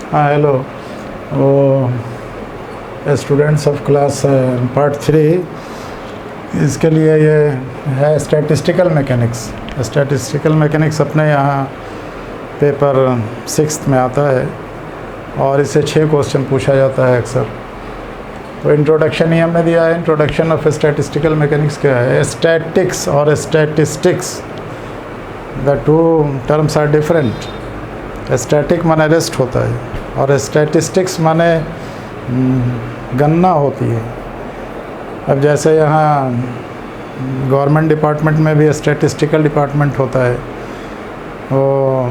हाँ हेलो। वो students of class part 3, इसके लिए ये है स्टैटिस्टिकल मैकेनिक्स। स्टैटिस्टिकल मैकेनिक्स अपने यहाँ पेपर 6 में आता है और इससे 6 क्वेश्चन पूछा जाता है अक्सर। तो इंट्रोडक्शन ही हमने दिया है। इंट्रोडक्शन ऑफ स्टैटिस्टिकल मैकेनिक्स क्या है? स्टैटिक्स और statistics, the two terms are different. Static माने रेस्ट होता है और स्टैटिस्टिक्स माने गणना होती है। अब जैसे यहाँ गवर्नमेंट डिपार्टमेंट में भी स्टैटिस्टिकल डिपार्टमेंट होता है, वो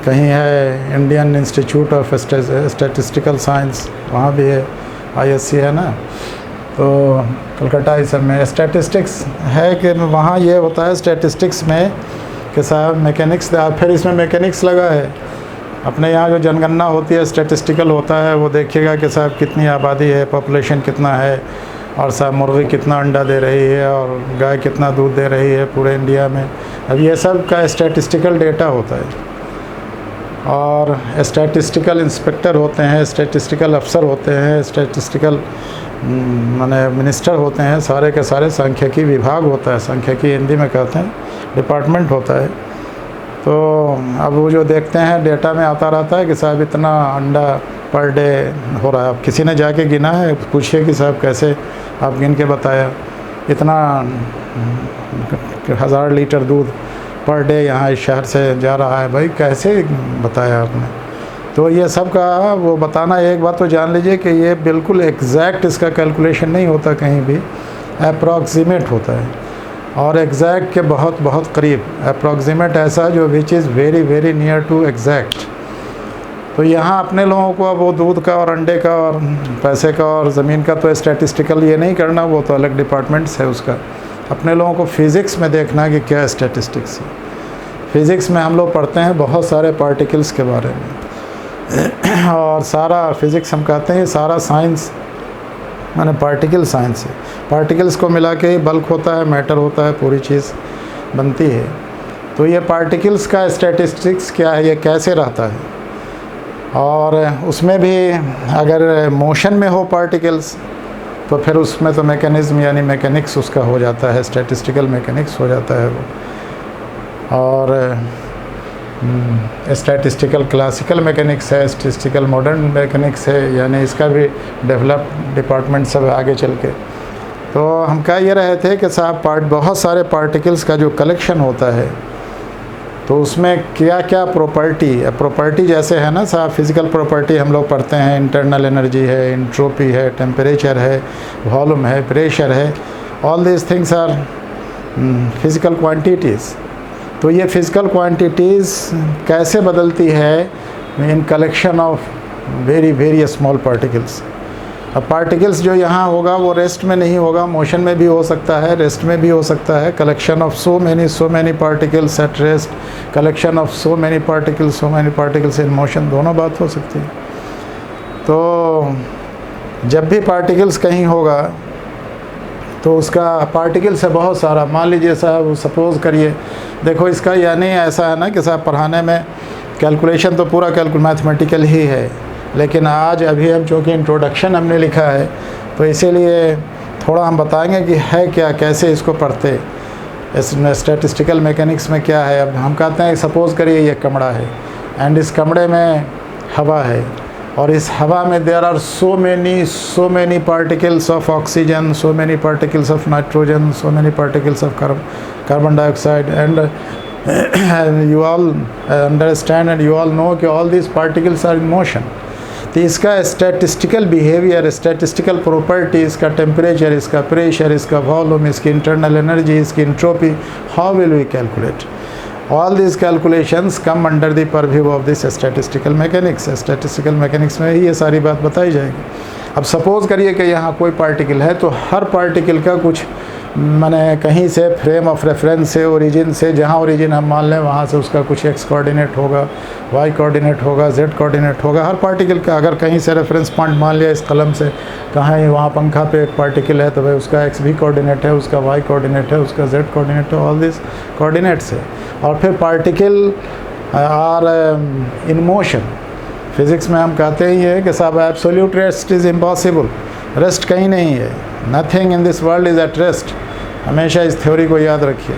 कहीं है Indian institute of statistical science, वहाँ भी है, ISC है ना, तो कलकत्ता इस सब में स्टैटिस्टिक्स है कि वहाँ ये होता है स्टैटिस्टिक्स में कि साहब मैकेनिक्स, फिर इसमें मैकेनिक्स लगा है। अपने यहाँ जो जनगणना होती है स्टैटिस्टिकल होता है, वो देखिएगा कि साहब कितनी आबादी है, पॉपुलेशन कितना है, और साहब मुर्गी कितना अंडा दे रही है और गाय कितना दूध दे रही है पूरे इंडिया में। अब ये सब का स्टैटिस्टिकल डेटा होता है। और स्टैटिस्टिकल इंस्पेक्टर होते हैं, स्टैटिस्टिकल अफसर होते हैं, स्टैटिस्टिकल माने मिनिस्टर होते हैं, सारे के सारे सांख्यिकी विभाग होता है, सांख्यिकी हिंदी में कहते हैं, डिपार्टमेंट होता है। तो अब वो जो देखते हैं डेटा में आता रहता है कि साहब इतना अंडा पर डे हो रहा है। अब किसी ने जाके गिना है, पूछिए कि साहब कैसे आप गिन के बताया, इतना 1000 लीटर दूध पर डे यहाँ इस शहर से जा रहा है, भाई कैसे बताया आपने? तो ये सब का वो बताना, एक बात तो जान लीजिए कि ये बिल्कुल एग्जैक्ट इसका कैलकुलेशन नहीं होता, कहीं भी अप्रॉक्सीमेट होता है और एग्जैक्ट के बहुत बहुत करीब। अप्रॉक्सीमेट ऐसा जो which is very very near to exact. तो यहाँ अपने लोगों को अब वो दूध का और अंडे का और पैसे का और ज़मीन का तो स्टैटिस्टिकल ये नहीं करना, वो तो अलग डिपार्टमेंट्स है उसका। अपने लोगों को फिज़िक्स में देखना कि क्या स्टैटिस्टिक्स है। फिज़िक्स में हम लोग पढ़ते हैं बहुत सारे पार्टिकल्स के बारे में और सारा फिज़िक्स हम कहते हैं सारा साइंस माने पार्टिकल साइंस है। पार्टिकल्स को मिला के बल्क होता है, मैटर होता है, पूरी चीज़ बनती है। तो ये पार्टिकल्स का स्टैटिस्टिक्स क्या है, ये कैसे रहता है, और उसमें भी अगर मोशन में हो पार्टिकल्स तो फिर उसमें तो मैकेनिज़्म यानी मैकेनिक्स उसका हो जाता है, स्टैटिस्टिकल मैकेनिक्स हो जाता है वो। और स्टैटिस्टिकल क्लासिकल मैकेनिक्स है, स्टैटिस्टिकल मॉडर्न मैकेनिक्स है, यानी इसका भी डेवलप डिपार्टमेंट सब आगे चल के। तो हम कह ये रहे थे कि साहब बहुत सारे पार्टिकल्स का जो कलेक्शन होता है, तो उसमें क्या क्या प्रॉपर्टी जैसे है ना साहब, फिज़िकल प्रॉपर्टी हम लोग पढ़ते हैं, इंटरनल एनर्जी है, एंट्रोपी है, टेम्परेचर है, वॉल्यूम है, प्रेशर है, all these things are physical quantities. तो ये फिज़िकल क्वांटिटीज़ कैसे बदलती है in collection of very small particles. अब पार्टिकल्स जो यहाँ होगा वो रेस्ट में नहीं होगा, मोशन में भी हो सकता है, रेस्ट में भी हो सकता है। Collection of so many particles at rest, collection of so many particles in motion, दोनों बात हो सकती है। तो जब भी पार्टिकल्स कहीं होगा तो उसका पार्टिकल से बहुत सारा, मान लीजिए साहब सपोज़ करिए, देखो इसका यानी ऐसा है ना कि साहब पढ़ाने में कैलकुलेशन तो पूरा मैथमेटिकल ही है, लेकिन आज अभी हम चूँकि इंट्रोडक्शन हमने लिखा है तो इसीलिए थोड़ा हम बताएंगे कि है क्या, कैसे इसको पढ़ते, इसमें स्टैटिस्टिकल मैकेनिक्स में क्या है। अब हम कहते हैं सपोज़ करिए ये कमरा है एंड इस कमरे में हवा है और इस हवा में there are so many particles of oxygen, so many particles of nitrogen, so many particles of carbon dioxide, and you all understand and you all know कि all these particles are in motion. तो इसका statistical behaviour, statistical property, इसका temperature, इसका pressure, इसका volume, इसकी internal energy, इसकी entropy, how will we calculate? All these calculations come under the purview of this statistical mechanics। Statistical mechanics में ही ये सारी बात बताई जाएगी। अब सपोज़ करिए कि यहाँ कोई पार्टिकल है, तो हर पार्टिकल का कुछ माने कहीं से फ्रेम ऑफ रेफरेंस से, ओरिजिन से, जहाँ ओरिजिन हम मान लें वहाँ से उसका कुछ एक्स कोऑर्डिनेट होगा, वाई कोऑर्डिनेट होगा, जेड कोऑर्डिनेट होगा। हर पार्टिकल का अगर कहीं से रेफरेंस पॉइंट मान लिया इस कलम से, कहाँ है वहाँ पंखा पे एक पार्टिकल है, तो भाई उसका एक्स भी कोऑर्डिनेट है, उसका वाई कोऑर्डिनेट है, उसका जेड कोऑर्डिनेट है, ऑल दिस कोऑर्डिनेट्स है। और फिर particle are in motion, physics में हम कहते ही है कि साहब absolute rest is impossible, rest कहीं नहीं है, nothing in this world is at rest. हमेशा इस थ्योरी को याद रखिए।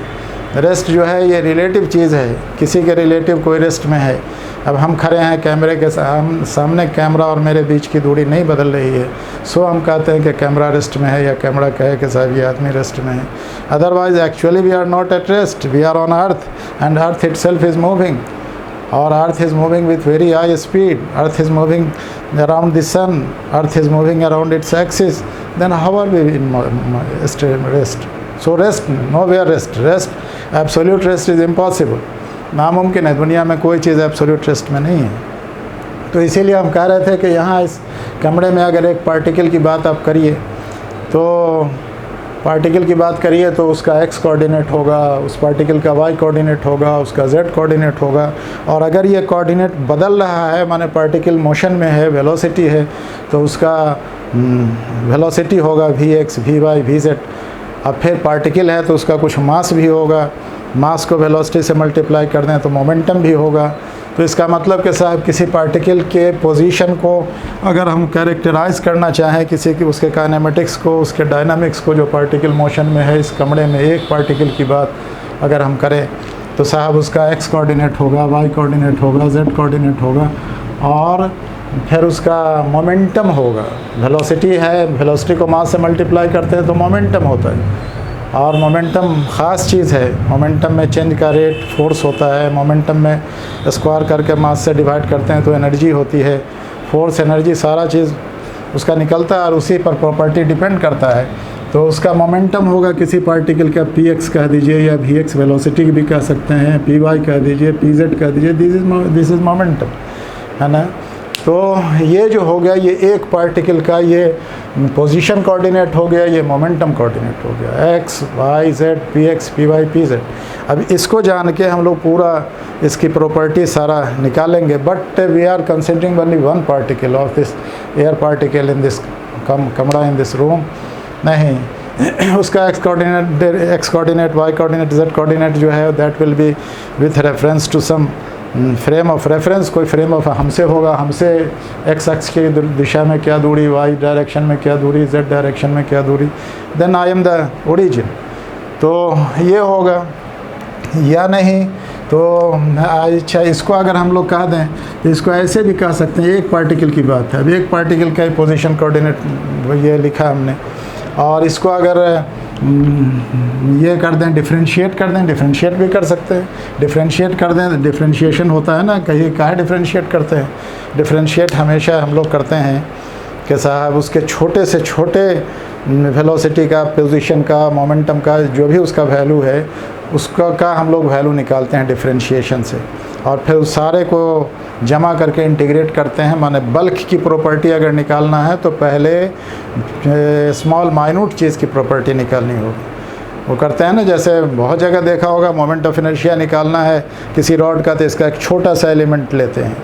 रेस्ट जो है ये रिलेटिव चीज़ है, किसी के रिलेटिव कोई रेस्ट में है। अब हम खड़े हैं कैमरे के सामने, कैमरा और मेरे बीच की दूरी नहीं बदल रही है, सो हम कहते हैं कि कैमरा रेस्ट में है, या कैमरा कहे कि साहब ये आदमी रेस्ट में है। Otherwise actually we are not at rest, we are on earth and earth itself is moving, और earth is moving with very high speed, earth is moving around the sun, earth is moving around its axis, then how are we in rest? So rest, nowhere rest, absolute rest is impossible, नामुमकिन है। दुनिया में कोई चीज़ absolute rest में नहीं है। तो इसीलिए हम कह रहे थे कि यहाँ इस कमरे में अगर एक पार्टिकल की बात आप करिए, तो पार्टिकल की बात करिए तो उसका एक्स कोऑर्डिनेट होगा, उस पार्टिकल का वाई कोऑर्डिनेट होगा, उसका जेड कोऑर्डिनेट होगा। और अगर ये कोऑर्डिनेट बदल रहा है, माने पार्टिकल मोशन में है, वेलोसिटी है, तो उसका वेलोसिटी होगा vx, vy, vz। अब फिर पार्टिकल है तो उसका कुछ मास भी होगा, मास को वेलोसिटी से मल्टीप्लाई कर दें तो मोमेंटम भी होगा। तो इसका मतलब कि साहब किसी पार्टिकल के पोजीशन को अगर हम कैरेक्टराइज करना चाहें, किसी की उसके काइनेमेटिक्स को, उसके डायनामिक्स को, जो पार्टिकल मोशन में है, इस कमरे में एक पार्टिकल की बात अगर हम करें तो साहब उसका एक्स कोऑर्डिनेट होगा, वाई कोऑर्डिनेट होगा, जेड कोऑर्डिनेट होगा, और फिर उसका मोमेंटम होगा। वेलोसिटी है, वेलोसिटी को मास से मल्टीप्लाई करते हैं तो मोमेंटम होता है, और मोमेंटम ख़ास चीज़ है। मोमेंटम में चेंज का रेट फोर्स होता है, मोमेंटम में स्क्वायर करके मास से डिवाइड करते हैं तो एनर्जी होती है। फोर्स, एनर्जी, सारा चीज़ उसका निकलता है और उसी पर प्रॉपर्टी डिपेंड करता है। तो उसका मोमेंटम होगा किसी पार्टिकल का, px कह दीजिए, या vx वेलोसिटी भी कह सकते हैं, py कह दीजिए, pz कह दीजिए, दिस इज़ मोमेंटम, है ना। तो ये जो हो गया, ये एक पार्टिकल का ये पोजीशन कोऑर्डिनेट हो गया, ये मोमेंटम कोऑर्डिनेट हो गया, X, Y, Z, P X, P Y, P Z. अब इसको जान के हम लोग पूरा इसकी प्रॉपर्टी सारा निकालेंगे, but we are considering only one particle of this air particle in this कमरा, इन दिस रूम। नहीं, उसका X coordinate, Y coordinate, Z coordinate जो है that will be with reference to some frame of reference. कोई frame of हमसे होगा, हमसे x x की दिशा में क्या दूरी, वाई डायरेक्शन में क्या दूरी, जेड डायरेक्शन में क्या दूरी, then I am the origin. तो ये होगा या नहीं। तो अच्छा, इसको अगर हम लोग कह दें तो इसको ऐसे भी कह सकते हैं, एक पार्टिकल की बात है। अब एक पार्टिकल का पोजीशन कोऑर्डिनेट ये लिखा हमने, और इसको अगर ये कर दें, डिफ्रेंशिएट कर दें, डिफ्रेंशिएट भी कर सकते हैं। डिफ्रेंशिएट कर दें, डिफ्रेंशिएशन होता है ना, कहीं काहे डिफ्रेंशिएट करते हैं। डिफ्रेंशिएट हमेशा हम लोग करते हैं कि साहब उसके छोटे से छोटे वेलोसिटी का, पोजीशन का, मोमेंटम का, जो भी उसका वैल्यू है, उसका हम लोग वैल्यू निकालते हैं डिफ्रेंशिएशन से, और फिर उस सारे को जमा करके इंटीग्रेट करते हैं। माने बल्क की प्रॉपर्टी अगर निकालना है तो पहले स्मॉल माइन्यूट चीज़ की प्रॉपर्टी निकालनी होगी। वो करते हैं ना, जैसे बहुत जगह देखा होगा, मोमेंट ऑफ इनर्शिया निकालना है किसी रॉड का तो इसका एक छोटा सा एलिमेंट लेते हैं,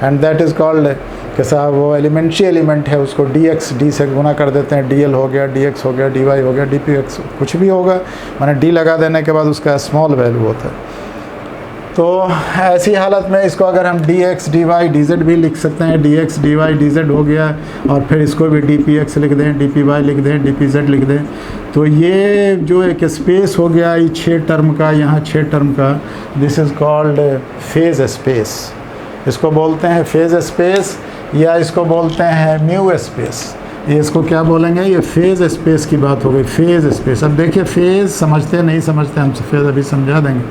एंड दैट इज़ कॉल्ड कि साहब वो एलिमेंट्री एलिमेंट है, उसको डी से गुना कर देते हैं, dl हो गया, dx हो गया, dy हो गया, dpx कुछ भी होगा, माने d लगा देने के बाद उसका स्मॉल वैल्यू होता है। तो ऐसी हालत में इसको अगर हम dx, dy, dz भी लिख सकते हैं, dx, dy, dz हो गया, और फिर इसको भी dpx लिख दें, dpy लिख दें, dpz लिख दें। तो ये जो एक स्पेस हो गया, ये 6 टर्म का, यहाँ 6 टर्म का, this is called phase space. इसको बोलते हैं फेज स्पेस, या इसको बोलते हैं म्यू स्पेस। ये इसको क्या बोलेंगे, ये फेज स्पेस की बात हो गई, फेज स्पेस। अब देखिए, फेज समझते नहीं समझते, हम फेज अभी समझा देंगे।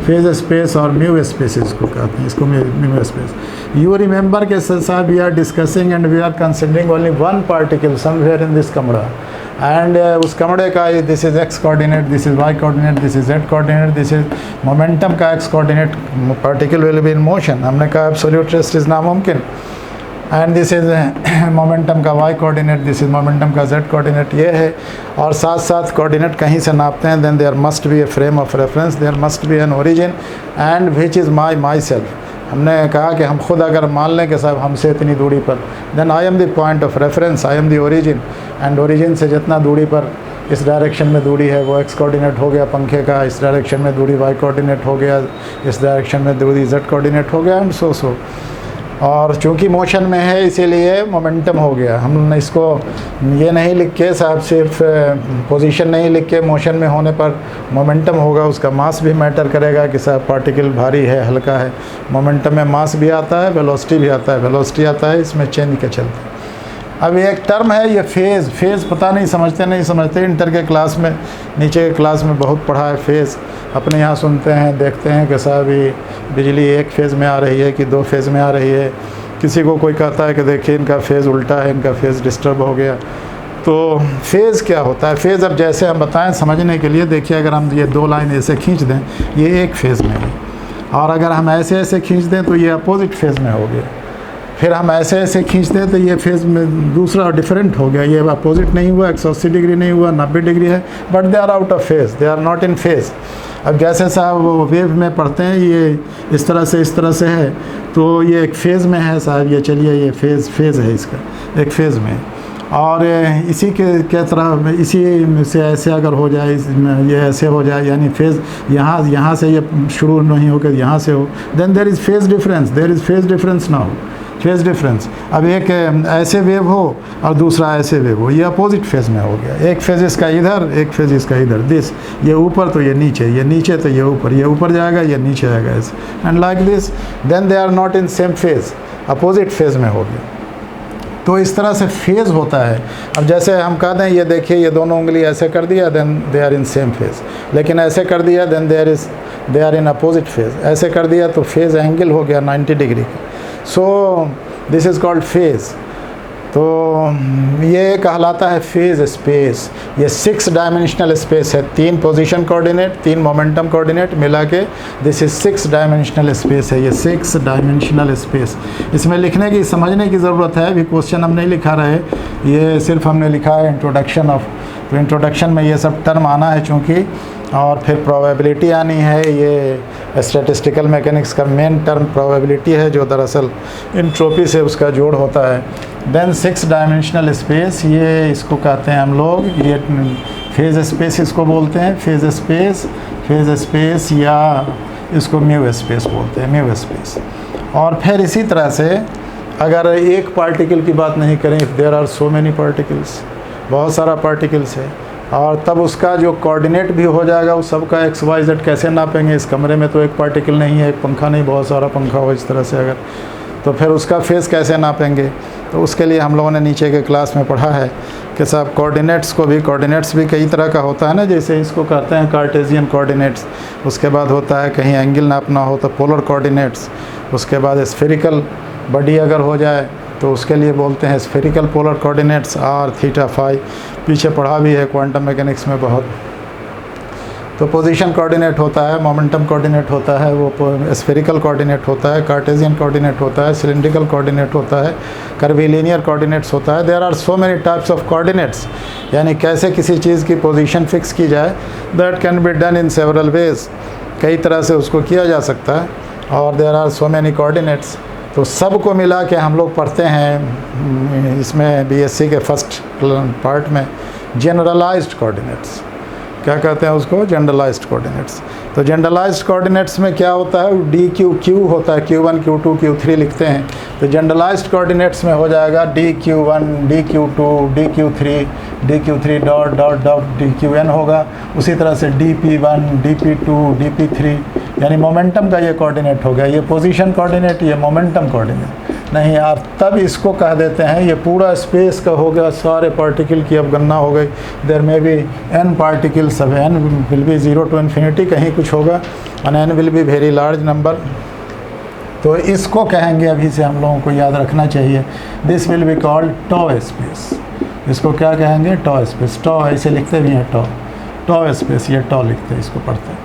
फेज स्पेस और म्यू स्पेस इसको कहते हैं, इसको म्यू स्पेस। यू रिमेंबर के साहब we are discussing and we are considering only one particle somewhere in this कमरा, एंड उस कमरे का this is X coordinate, this is Y coordinate, this is Z coordinate, this is momentum का X coordinate, particle will be in motion. हमने कहा absolute rest is नामुमकिन, and this is momentum का Y coordinate, this is momentum का Z coordinate, ये है। और साथ साथ कोऑर्डिनेट कहीं से नापते हैं, then there must be a frame of reference, there must be an origin, and which is myself. हमने कहा कि हम खुद अगर मान लें कि साहब हमसे इतनी दूरी पर, then I am the point of reference, I am the origin, and origin से जितना दूरी पर इस डायरेक्शन में दूरी है वो एक्स कोऑर्डिनेट हो गया पंखे का, इस डायरेक्शन में दूरी वाई कोऑर्डिनेट हो गया, इस डायरेक्शन में दूरी जेड कोऑर्डिनेट हो गया, एंड सो और चूंकि मोशन में है इसीलिए मोमेंटम हो गया। हम इसको ये नहीं लिख के साहब सिर्फ पोजीशन नहीं लिख के मोशन में होने पर मोमेंटम होगा, उसका मास भी मैटर करेगा कि साहब पार्टिकल भारी है हल्का है। मोमेंटम में मास भी आता है, वेलोसिटी भी आता है, वेलोसिटी आता है इसमें चेंज के चलते। अब एक टर्म है ये फेज़ पता नहीं समझते इंटर के क्लास में, नीचे के क्लास में बहुत पढ़ा है फेज़। अपने यहाँ सुनते हैं देखते हैं कि साहब ये बिजली एक फेज़ में आ रही है कि 2 फेज़ में आ रही है। किसी को कोई कहता है कि देखिए इनका फेज़ उल्टा है, इनका फेज़ डिस्टर्ब हो गया। तो फेज़ क्या होता है? फेज़ अब जैसे हम बताएं समझने के लिए, देखिए अगर हम ये 2 लाइन ऐसे खींच दें ये एक फेज़ में है, और अगर हम ऐसे खींच दें तो ये अपोजिट फेज़ में हो गया। फिर हम ऐसे खींच दें तो ये फेज़ में दूसरा डिफरेंट हो गया, ये अपोजिट नहीं हुआ, 180 डिग्री नहीं हुआ, 90 डिग्री है, but they are out of phase, they are not in phase. अब जैसे साहब वो वेव में पढ़ते हैं ये इस तरह से है तो ये एक फेज़ में है साहब, ये चलिए ये फेज़ है इसका, एक फेज़ में। और इसी के तरह इसी से ऐसे अगर हो जाए, ये ऐसे हो जाए, यानी फेज़ यहाँ से ये शुरू नहीं होकर यहाँ से हो, then there is phase difference now, phase difference. अब एक ऐसे वेव हो और दूसरा ऐसे वेव हो, ये अपोजिट फेज़ में हो गया। एक फेज़ इसका इधर, एक फेज़ इसका इधर, दिस ये ऊपर तो ये नीचे तो ये ऊपर जाएगा, ये नीचे आएगा ऐसे, and like this. Then they are not in same phase, opposite phase में हो गया। तो इस तरह से फेज़ होता है। अब जैसे हम कह दें ये देखिए ये दोनों उंगली ऐसे कर दिया, then they are in same phase, लेकिन ऐसे कर दिया then they are in opposite phase, ऐसे कर दिया तो फेज़ एंगल हो गया 90 डिग्री का। So this is called phase. तो ये कहलाता है फेज़ स्पेस। ये 6 डायमेंशनल स्पेस है, 3 पोजीशन कोऑर्डिनेट, 3 मोमेंटम कोऑर्डिनेट मिला के दिस इज़ 6 डायमेंशनल स्पेस है। ये 6 डायमेंशनल स्पेस, इसमें लिखने की समझने की ज़रूरत है। अभी क्वेश्चन हम नहीं लिखा रहे, ये सिर्फ हमने लिखा है इंट्रोडक्शन ऑफ। तो इंट्रोडक्शन में ये सब टर्म आना है चूँकि, और फिर प्रोबेबिलिटी आनी है। ये स्टैटिस्टिकल मैकेनिक्स का मेन टर्म प्रोबेबिलिटी है जो दरअसल एंट्रोपी से उसका जोड़ होता है। देन 6 डायमेंशनल स्पेस, ये इसको कहते हैं हम लोग, ये फेज़ स्पेस इसको बोलते हैं, फेज़ स्पेस या इसको म्यू स्पेस बोलते हैं, म्यू स्पेस। और फिर इसी तरह से अगर एक पार्टिकल की बात नहीं करें, if there are so many particles, बहुत सारा पार्टिकल्स है, और तब उसका जो कोऑर्डिनेट भी हो जाएगा, उस सब का XYZ कैसे नापेंगे? इस कमरे में तो एक पार्टिकल नहीं है, एक पंखा नहीं, बहुत सारा पंखा हो इस तरह से अगर, तो फिर उसका फेज़ कैसे नापेंगे? तो उसके लिए हम लोगों ने नीचे के क्लास में पढ़ा है कि साहब कोऑर्डिनेट्स भी कई तरह का होता है ना, जैसे इसको कहते हैं कार्टेशियन कोऑर्डिनेट्स, उसके बाद होता है कहीं एंगल नापना हो तो पोलर कोऑर्डिनेट्स, उसके बाद स्फेरिकल बॉडी अगर हो जाए तो उसके लिए बोलते हैं spherical polar coordinates, r, theta, phi, पीछे पढ़ा भी है क्वांटम मैकेनिक्स में बहुत। तो पोजीशन कोऑर्डिनेट होता है, मोमेंटम कोऑर्डिनेट होता है, वो स्फेरिकल कोऑर्डिनेट होता है, कार्टेशियन कोऑर्डिनेट होता है, सिलिंड्रिकल कोऑर्डिनेट होता है, कर्वीलिनियर कोऑर्डिनेट्स होता है। There are so many types of coordinates, यानी कैसे किसी चीज़ की पोजीशन फिक्स की जाए, that can be done in several ways, कई तरह से उसको किया जा सकता है। और there are so many coordinates, तो सबको मिला के हम लोग पढ़ते हैं इसमें BSc के फर्स्ट पार्ट में जनरलाइज्ड कोऑर्डिनेट्स, क्या कहते हैं उसको? Generalised coordinates. तो जनरलाइज्ड कोऑर्डिनेट्स में क्या होता है? DQ होता है, Q1 Q2 Q3 लिखते हैं। तो जनरलाइज्ड कोऑर्डिनेट्स में हो जाएगा DQ1 DQ2 DQ3 dot dot dot DQN होगा। उसी तरह से DP1 DP2 DP3, यानी मोमेंटम का ये कोऑर्डिनेट हो गया। ये पोजीशन कोऑर्डिनेट, ये मोमेंटम कोऑर्डिनेट नहीं। आप तब इसको कह देते हैं ये पूरा स्पेस का हो गया, सारे पार्टिकल की अब गणना हो गई। देयर में भी n पार्टिकल्स, अब n will be 0 to infinity, कहीं कुछ होगा, और n will be very large number. तो इसको कहेंगे, अभी से हम लोगों को याद रखना चाहिए, this will be called tau space. इसको क्या कहेंगे? टॉ स्पेस। टॉ ऐसे लिखते भी हैं, टॉ स्पेस, ये टॉ लिखते हैं, इसको पढ़ते हैं।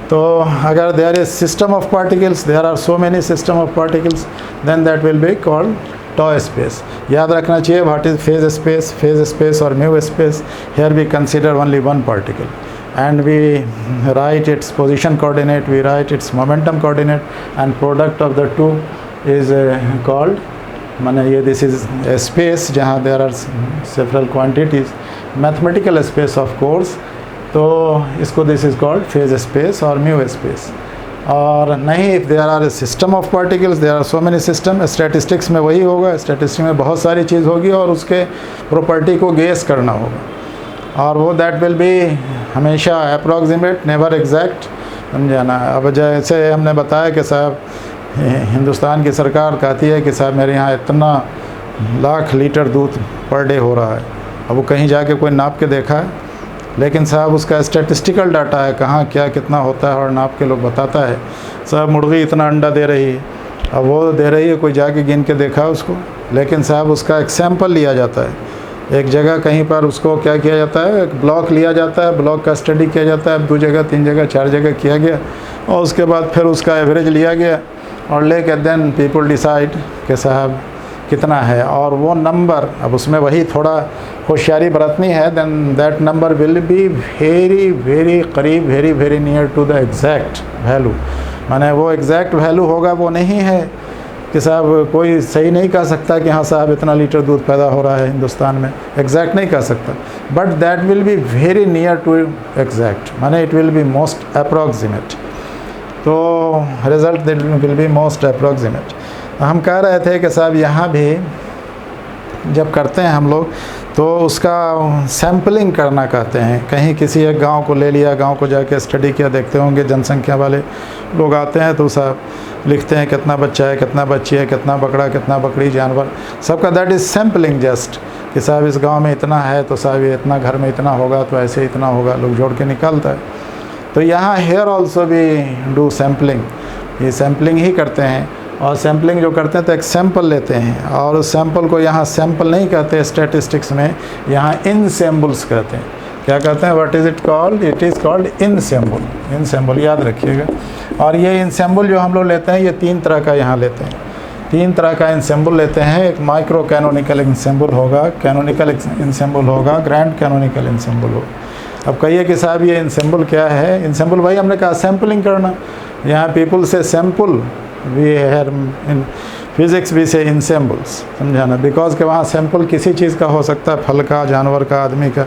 तो अगर there is system of particles, there are so many system of particles, then that will be called tau space. याद रखना चाहिए व्हाट इज फेज स्पेस और mu space. Here we consider only one particle and we write its position coordinate, we write its momentum coordinate, and product of the two is called, माने ये this is a space जहाँ there are several quantities, mathematical space of course। तो इसको this is called phase space और mu space। और नहीं, if there are a system of particles there are so many system. Statistics में वही होगा, statistics में बहुत सारी चीज़ होगी और उसके प्रॉपर्टी को गेस करना होगा, और वो दैट विल बी हमेशा अप्रॉक्सीमेट, नेवर एग्जैक्ट, समझाना। अब जैसे हमने बताया कि साहब हिंदुस्तान की सरकार कहती है कि साहब मेरे यहाँ इतना लाख लीटर दूध पर डे हो रहा है, अब वो कहीं जाके कोई नाप के देखा है, लेकिन साहब उसका स्टैटिस्टिकल डाटा है, कहाँ क्या कितना होता है और नाप के लोग बताता है। साहब मुर्गी इतना अंडा दे रही है, अब वो दे रही है, कोई जाके गिन के देखा उसको, लेकिन साहब उसका एक सैंपल लिया जाता है, एक जगह कहीं पर उसको क्या किया जाता है, एक ब्लॉक लिया जाता है, ब्लॉक का स्टडी किया जाता है, 2 जगह 3 जगह 4 जगह किया गया, और उसके बाद फिर उसका एवरेज लिया गया और लेके देन पीपल डिसाइड कि साहब कितना है, और वो नंबर, अब उसमें वही थोड़ा होशियारी बरतनी है, then that number will be very very करीब, very very near to the exact value. माने वो एग्जैक्ट वैल्यू होगा, वो नहीं है कि साहब कोई सही नहीं कह सकता कि हाँ साहब इतना लीटर दूध पैदा हो रहा है हिंदुस्तान में, एग्जैक्ट नहीं कह सकता, but that will be very near to exact, माने it will be most approximate, तो result will be most approximate. हम कह रहे थे कि साहब यहाँ भी जब करते हैं हम लोग तो उसका सैम्पलिंग करना कहते हैं। कहीं किसी एक गांव को ले लिया, गांव को जाके स्टडी किया, देखते होंगे जनसंख्या वाले लोग आते हैं तो साहब लिखते हैं कितना बच्चा है, कितना बच्ची है, कितना बकरा, कितना बकरी, जानवर, सबका दैट इज़ सैम्पलिंग जस्ट, कि साहब इस गाँव में इतना है तो साहब ये इतना, घर में इतना होगा तो ऐसे इतना होगा, लोग जोड़ के निकालता है। तो यहाँ हेयर ऑल्सो भी डू सैम्पलिंग, ये सैम्पलिंग ही करते हैं, और सैम्पलिंग जो करते हैं तो एक सैंपल लेते हैं, और उस सैंपल को यहाँ सैंपल नहीं कहते स्टैटिस्टिक्स में, यहाँ इन सैम्पल्स कहते हैं। क्या कहते हैं, what is it called, it is called in sample, in sample याद रखिएगा। और ये इन सैम्पल जो हम लोग लेते हैं, ये 3 तरह का यहाँ लेते हैं, 3 तरह का इन सैम्पल लेते हैं। एक माइक्रो कैनोनिकल इन सैम्पल होगा, कैनोनिकल इन सैम्पल होगा, ग्रैंड कैनोनिकल इन सैम्पल होगा। अब कहिए कि साहब ये इन सैम्पल क्या है, इन सैम्पल भाई हमने कहा सैम्पलिंग करना, यहाँ पीपल से sample, we have in physics भी से इन सैम्पल्स, समझाना, बिकॉज के वहाँ सैंपल किसी चीज़ का हो सकता है, फल का, जानवर का, आदमी का,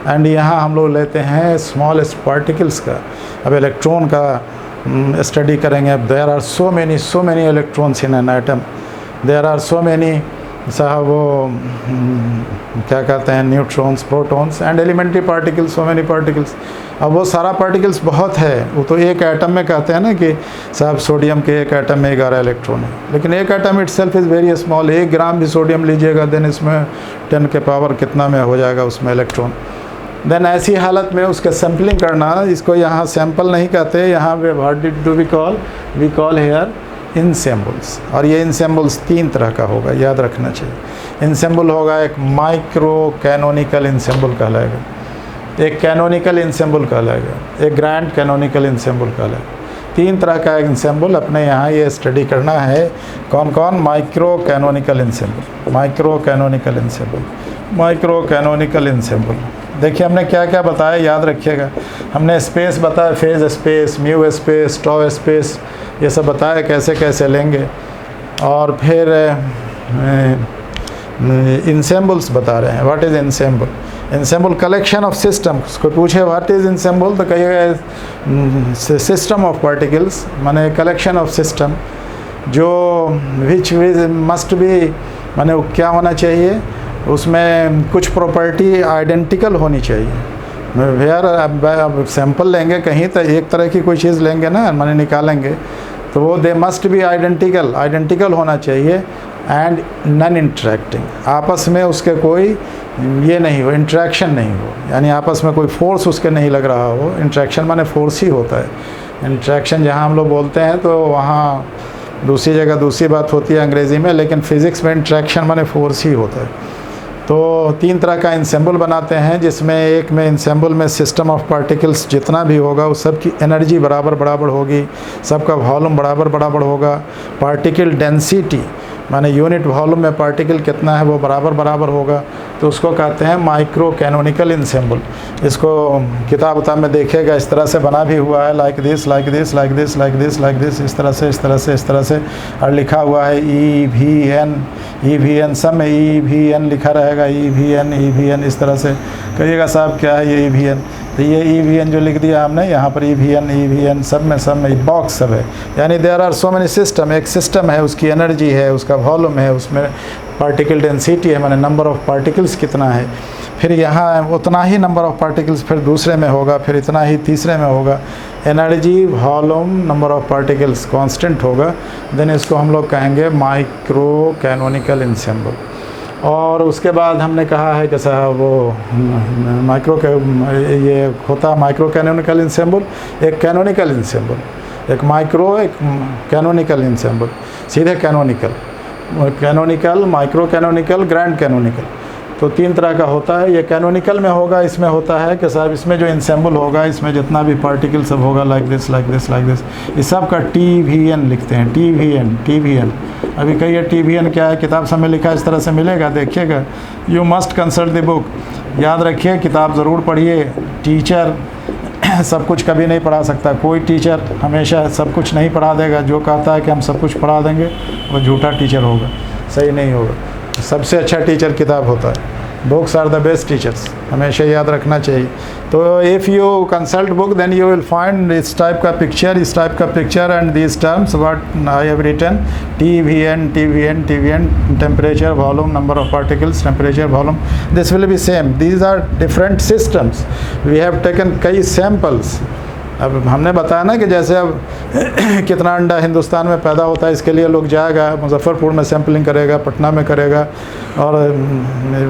एंड यहाँ हम लोग लेते हैं स्मॉलेस्ट पार्टिकल्स का। अब इलेक्ट्रॉन का स्टडी करेंगे, there are so many electrons in an atom, there are so many साहब वो क्या कहते हैं, neutrons, protons and elementary particles, so many particles. अब वो सारा पार्टिकल्स बहुत है, वो तो एक एटम में कहते हैं ना कि साहब सोडियम के एक एटम में 11 इलेक्ट्रॉन है, लेकिन एक atom itself is very small, 1 ग्राम भी सोडियम लीजिएगा देन इसमें 10 के पावर कितना में हो जाएगा उसमें इलेक्ट्रॉन। देन ऐसी हालत में उसके सैम्पलिंग करना, इसको यहाँ सैंपल नहीं कहते, यहाँ पे what do we call here in samples. और ये इन सैम्पल्स 3 तरह का होगा, याद रखना चाहिए। इन सैम्पल होगा, एक माइक्रो कैनोनिकल इन सैम्पल कहलाएगा, एक कैनोनिकल इन सैम्पल कहलाएगा, एक ग्रैंड कैनोनिकल इन सैम्पल कहलाएगा। 3 तरह का इन सैम्पल अपने यहाँ ये स्टडी करना है। कौन कौन, micro canonical in sample, micro canonical in sample, micro canonical in sample. देखिए हमने क्या क्या बताया, याद रखिएगा। हमने स्पेस बताया, फेज स्पेस, म्यू स्पेस, टॉ स्पेस, ये सब बताया कैसे कैसे लेंगे। और फिर इंसेम्बल्स बता रहे हैं, what is ensemble, ensemble collection of system. उसको पूछे व्हाट इज़ इंसेम्बल तो कहिएगा सिस्टम ऑफ पार्टिकल्स, माने कलेक्शन ऑफ सिस्टम, जो विच मस्ट बी, माने क्या होना चाहिए, उसमें कुछ प्रॉपर्टी आइडेंटिकल होनी चाहिए। वेयर अब सैंपल लेंगे कहीं तो एक तरह की कोई चीज़ लेंगे ना, माने निकालेंगे, तो वो दे मस्ट बी आइडेंटिकल होना चाहिए, एंड नॉन इंटरेक्टिंग, आपस में उसके कोई ये नहीं हो, इंटरेक्शन नहीं हो, यानी आपस में कोई फोर्स उसके नहीं लग रहा हो। इंटरेक्शन माने फोर्स ही होता है। इंटरेक्शन जहाँ हम लोग बोलते हैं तो वहाँ दूसरी जगह दूसरी बात होती है अंग्रेज़ी में, लेकिन फ़िज़िक्स में इंटरेक्शन माने फोर्स ही होता है। तो 3 तरह का इंसेम्बल बनाते हैं, जिसमें एक में इंसेम्बल में सिस्टम ऑफ पार्टिकल्स जितना भी होगा वो सब की एनर्जी बराबर होगी, सबका वॉल्यूम बराबर होगा। पार्टिकल डेंसिटी माने यूनिट वॉल्यूम में पार्टिकल कितना है वो बराबर होगा। तो उसको कहते हैं माइक्रो कैनोनिकल इंसेम्बल। इसको किताब उताब में देखिएगा, इस तरह से बना भी हुआ है, like this like this like this like this like this, इस तरह से इस तरह से इस तरह से, और लिखा हुआ है EVN, सब में EVN लिखा रहेगा, EVN इस तरह से। कहिएगा साहब क्या है ये EVN, तो ये EVN जो लिख दिया हमने यहाँ पर EVN सब में बॉक्स सब है, यानी there are so many system. एक सिस्टम है, उसकी एनर्जी है, उसका वॉल्यूम है, उसमें पार्टिकल डेंसिटी है, माने नंबर ऑफ पार्टिकल्स कितना है, फिर यहाँ उतना ही नंबर ऑफ पार्टिकल्स फिर दूसरे में होगा, फिर इतना ही तीसरे में होगा। Energy, volume, number of particles constant होगा, देन इसको हम लोग कहेंगे माइक्रो कैनोनिकल इंसेम्बल। और उसके बाद हमने कहा है कि साहब वो ये होता माइक्रो कैनोनिकल इंसेम्बल, एक कैनोनिकल इंसेम्बल, एक माइक्रो, एक कैनोनिकल इंसेम्बल, सीधे canonical, micro canonical, grand canonical, तो 3 तरह का होता है। ये कैनोनिकल में होगा, इसमें होता है कि साहब इसमें जो इंसेम्बल होगा, इसमें जितना भी पार्टिकल सब होगा, like this like this like this, इस सब का TVN लिखते हैं, TVN। अभी कहिए TVN क्या है, किताब सब में लिखा है, इस तरह से मिलेगा, देखिएगा। You must consult the book, याद रखिए किताब ज़रूर पढ़िए। टीचर सब कुछ कभी नहीं पढ़ा सकता, कोई टीचर हमेशा सब कुछ नहीं पढ़ा देगा। जो कहता है कि हम सब कुछ पढ़ा देंगे वो झूठा टीचर होगा, सही नहीं होगा। सबसे अच्छा टीचर किताब होता है, books are the best teachers, हमेशा याद रखना चाहिए। तो if you consult book then you will find इस टाइप का picture and these terms what I have written, TVN, temperature, volume, number of particles, temperature, volume, this will be same. These are different systems, we have taken कई samples. अब हमने बताया ना कि जैसे अब कितना अंडा हिंदुस्तान में पैदा होता है, इसके लिए लोग जाएगा, मुजफ्फरपुर में सैम्पलिंग करेगा, पटना में करेगा, और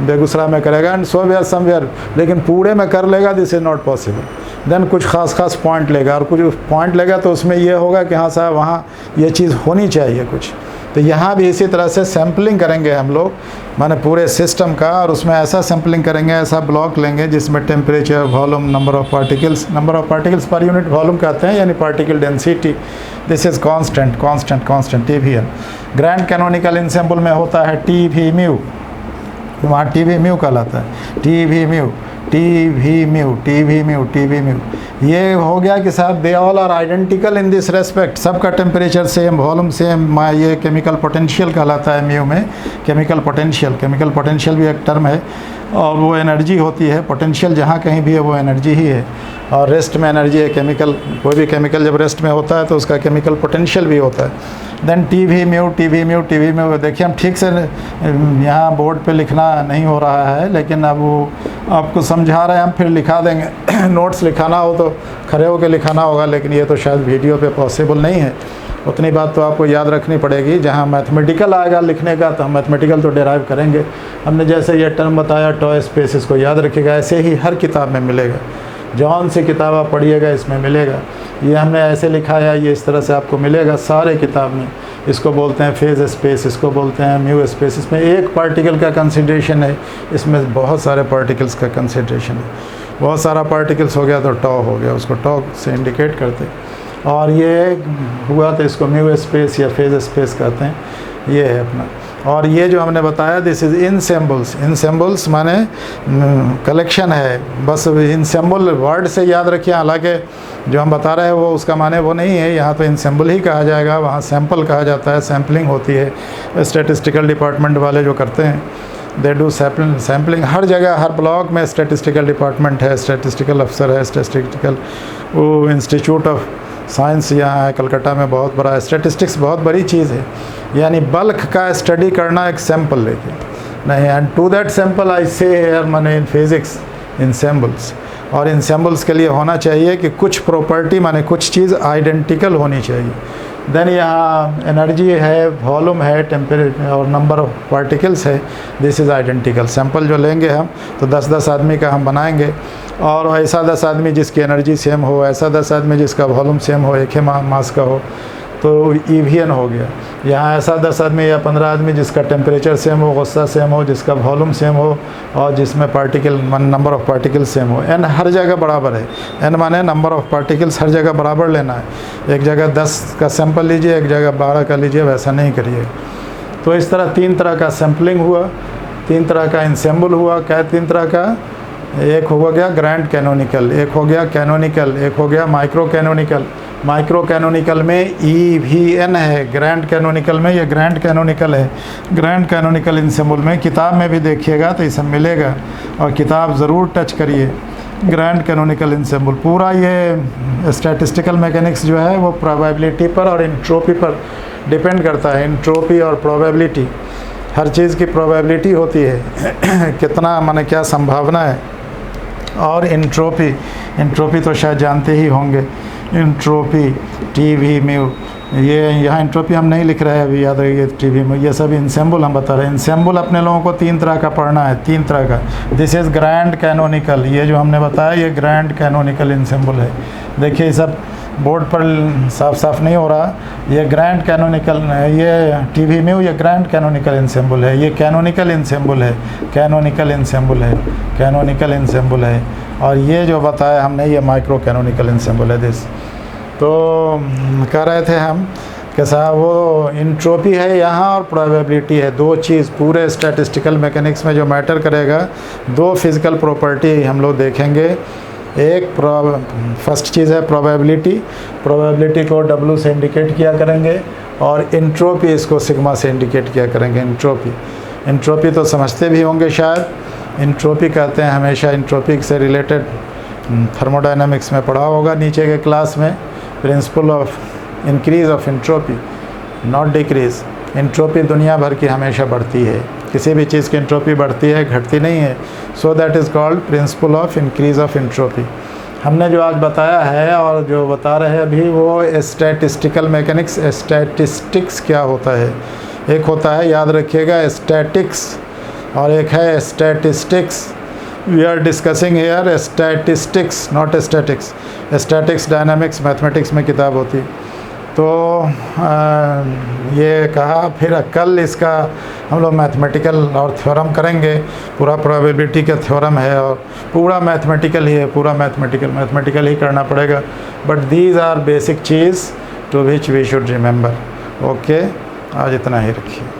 बेगूसराय में करेगा, एंड समवेयर, लेकिन पूरे में कर लेगा, this is not possible. Then कुछ खास पॉइंट लेगा, और कुछ पॉइंट लेगा तो उसमें ये होगा कि हाँ साहब वहाँ ये चीज़ होनी चाहिए कुछ। तो यहाँ भी इसी तरह से सैम्पलिंग करेंगे हम लोग, माने पूरे सिस्टम का, और उसमें ऐसा सैम्पलिंग करेंगे, ऐसा ब्लॉक लेंगे जिसमें temperature, volume, number of particles per unit volume कहते हैं, यानी particle density, this is constant TVN। Grand canonical ensemble में होता है TVµ, वहाँ TVµ कहलाता है, TVµ। ये हो गया कि साहब they all are identical in this respect, सबका टेम्परेचर सेम, वॉल्यूम सेम, ये केमिकल पोटेंशियल कहलाता है म्यू में। केमिकल पोटेंशियल भी एक टर्म है, और वो एनर्जी होती है। पोटेंशियल जहाँ कहीं भी है वो एनर्जी ही है, और रेस्ट में एनर्जी है। केमिकल, कोई भी केमिकल जब रेस्ट में होता है तो उसका केमिकल पोटेंशियल भी होता है। देन TVµ, देखिए हम ठीक से यहाँ बोर्ड पे लिखना नहीं हो रहा है, लेकिन अब वो आपको समझा रहे हैं, हम फिर लिखा देंगे। नोट्स लिखाना हो तो खड़े होकर लिखाना होगा, लेकिन ये तो शायद वीडियो पे पॉसिबल नहीं है। उतनी बात तो आपको याद रखनी पड़ेगी। जहाँ मैथमेटिकल आएगा लिखने का तो हम मैथमेटिकल तो डेराइव करेंगे। हमने जैसे ये टर्म बताया टॉय स्पेस, इसको याद रखिएगा। ऐसे ही हर किताब में मिलेगा, जौन सी किताब आप पढ़िएगा इसमें मिलेगा। ये हमने ऐसे लिखा है, ये इस तरह से आपको मिलेगा सारे किताब में। इसको बोलते हैं फेज स्पेस, इसको बोलते हैं म्यू स्पेस। इसमें एक पार्टिकल का कंसिडरेशन है, इसमें बहुत सारे पार्टिकल्स का कंसिडरेशन है। बहुत सारा पार्टिकल्स हो गया तो टॉ हो गया, उसको टॉ से इंडिकेट करते। और ये हुआ तो इसको म्यू स्पेस या फेज स्पेस कहते हैं। ये है अपना। और ये जो हमने बताया दिस इज़ इनसेम्बल्स माने कलेक्शन है। बस इनसेम्बल वर्ड से याद रखिए, हालांकि जो हम बता रहे हैं वो उसका माने वो नहीं है। यहाँ तो इनसेम्बल ही कहा जाएगा, वहाँ सैम्पल कहा जाता है। सैम्पलिंग होती है, स्टैटिस्टिकल डिपार्टमेंट वाले जो करते हैं दे डू सैम्पलिंग। हर जगह हर ब्लॉक में स्टैटिस्टिकल डिपार्टमेंट है, स्टैटिस्टिकल अफसर है, स्टैटिस्टिकल वो इंस्टीट्यूट ऑफ साइंस यहाँ है कलकत्ता में, बहुत बड़ा है। स्टैटिस्टिक्स बहुत बड़ी चीज़ है, यानी बल्क का स्टडी करना एक सैम्पल लेके नहीं। एंड टू दैट सैम्पल आई से हेयर माने इन फिजिक्स इनसेम्बल्स। और इनसेम्बल्स के लिए होना चाहिए कि कुछ प्रॉपर्टी माने कुछ चीज़ आइडेंटिकल होनी चाहिए। देन यहाँ एनर्जी है, वॉल्यूम है, टेम्परेचर और नंबर ऑफ पार्टिकल्स है, दिस इज़ आइडेंटिकल। सैंपल जो लेंगे हम तो 10-10 आदमी का हम बनाएंगे, और ऐसा 10 आदमी जिसकी एनर्जी सेम हो, ऐसा 10 आदमी जिसका वॉल्यूम सेम हो, एक ही मास का हो, तो ईवीएन हो गया। यहाँ ऐसा 10 आदमी या 15 आदमी जिसका टेम्परेचर सेम हो, गुस्सा सेम हो, जिसका वॉल्यूम सेम हो, और जिसमें particle number of particles same हो। एन हर जगह बराबर है। एन माने नंबर ऑफ पार्टिकल्स हर जगह बराबर लेना है। एक जगह 10 का सैंपल लीजिए, एक जगह 12 का लीजिए, वैसा नहीं करिए। तो इस तरह 3 तरह का सैम्पलिंग हुआ। तीन तरह का इंसेम्बल हुआ। क्या तीन तरह का? एक हो गया ग्रैंड कैनोनिकल, एक हो गया कैनोनिकल, एक हो गया माइक्रो कैनोनिकल। माइक्रो कैनोनिकल में EVN है, ग्रैंड कैनोनिकल में ये ग्रैंड कैनोनिकल है। ग्रैंड कैनोनिकल इंसेम्बल में किताब में भी देखिएगा तो ये सब मिलेगा, और किताब ज़रूर टच करिए। ग्रैंड कैनोनिकल इंसेम्बल पूरा ये स्टैटिस्टिकल मैकेनिक्स जो है वो प्रोबेबिलिटी पर और इंट्रोपी पर डिपेंड करता है। इंट्रोपी और प्रोबेबिलिटी, हर चीज़ की प्रोबेबिलिटी होती है कितना माने क्या संभावना है। और इंट्रोपी तो शायद जानते ही होंगे, इंट्रोपी TV म्यू, ये यहाँ इंट्रोपी हम नहीं लिख रहे हैं अभी, याद रखिए TV म्यू, ये सब इंसेम्बल हम बता रहे हैं। इंसेम्बल अपने लोगों को तीन तरह का पढ़ना है, तीन तरह का। दिस इज़ ग्रैंड कैनोनिकल, ये जो हमने बताया ये ग्रैंड कैनोनिकल इंसेम्बल है। देखिए ये सब बोर्ड पर साफ साफ नहीं हो रहा, ये ग्रैंड कैनोनिकल, ये TV म्यू, ये ग्रैंड कैनोनिकल इंसेम्बल है, ये कैनोनिकल इंसेम्बल है, कैनोनिकल इंसेम्बल है, कैनोनिकल इंसेम्बल है। और ये जो बताया हमने ये माइक्रो कैनोनिकल इंसेम्बल है दिस। तो कह रहे थे हम कि साहब वो इंट्रोपी है यहाँ और प्रोबेबिलिटी है, दो चीज़ पूरे स्टैटिस्टिकल मैकेनिक्स में जो मैटर करेगा, दो फिज़िकल प्रॉपर्टी हम लोग देखेंगे। एक फर्स्ट चीज़ है प्रोबेबिलिटी, प्रोबेबिलिटी को W से इंडिकेट किया करेंगे, और इंट्रोपी इसको सिग्मा से इंडिकेट किया करेंगे। इंट्रोपी तो समझते भी होंगे शायद, इंट्रोपी कहते हैं हमेशा, इंट्रोपी से रिलेटेड थर्मोडायनामिक्स में पढ़ा होगा नीचे के क्लास में, principle of increase of entropy not decrease. Entropy दुनिया भर की हमेशा बढ़ती है, किसी भी चीज़ की इंट्रोपी बढ़ती है, घटती नहीं है। So that is called principle of increase of entropy. हमने जो आज बताया है और जो बता रहे हैं अभी वो स्टैटिस्टिकल मैकेनिक्स। स्टैटिस्टिक्स क्या होता है? एक होता है, याद रखिएगा, स्टैटिक्स, और एक है statistics. We are discussing here statistics not statics. Statics dynamics mathematics में किताब होती। तो ये कहा, फिर कल इसका हम लोग मैथमेटिकल और थ्योरम करेंगे। पूरा प्रोबेबिलिटी का थ्योरम है और पूरा मैथमेटिकल ही है, पूरा मैथमेटिकल ही करना पड़ेगा। बट दीज आर बेसिक चीज़ to which we should remember. Okay, आज इतना ही रखिए।